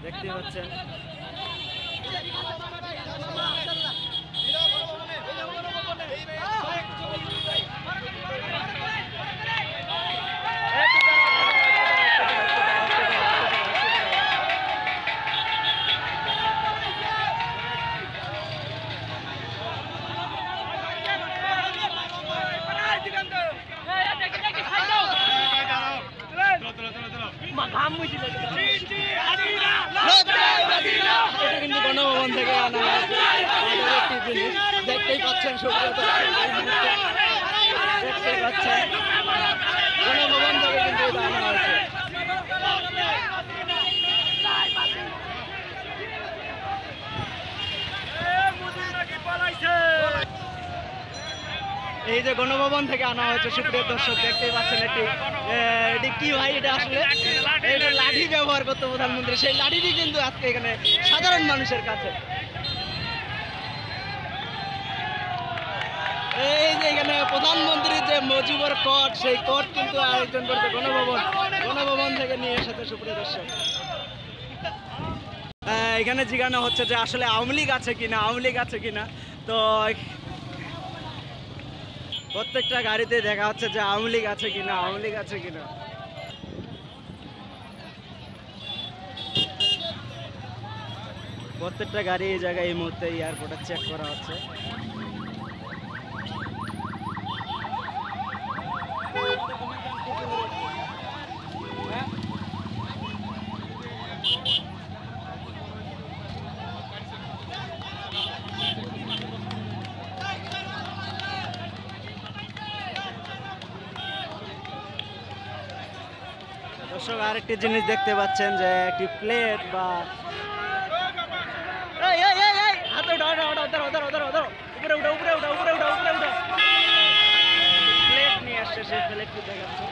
দেখতে পাচ্ছেন। এটা কিন্তু গণভবন থেকে আনা হয়েছে। একটি জিনিস দেখতেই পাচ্ছেন, দেখতেই পাচ্ছেন গণভবন থেকে কিন্তু এটা আনা হয়েছে। এই যে গণভবন থেকে আনা হয়েছে সুপ্রিয় দর্শক, দেখতেই পাচ্ছেন এটি কি ভাই, এটা আসলে এটা লাঠি ব্যবহার করতো প্রধানমন্ত্রী, সেই লাঠিটি কিন্তু আজকে এখানে সাধারণ মানুষের কাছে। এই যে এখানে প্রধানমন্ত্রীর যে মজিবর কোট, সেই কোট কিন্তু আয়োজন করতে গণভবন থেকে নিয়ে এসেছে সুপ্রিয় দর্শক। এখানে জিজ্ঞাসা হচ্ছে যে আসলে আওয়ামী লীগ আছে কিনা, তো প্রত্যেকটা গাড়িতে দেখা হচ্ছে যে আওয়ামী লীগ আছে কিনা। প্রত্যেকটা গাড়ি এই জায়গায় এই মুহূর্তে এয়ারপোর্টে চেক করা হচ্ছে। দর্শক আরেকটি জিনিস দেখতে পাচ্ছেন যে একটি প্লেট বা প্লেট নিয়ে আসছে, সেই প্লেটটি দেখাচ্ছে।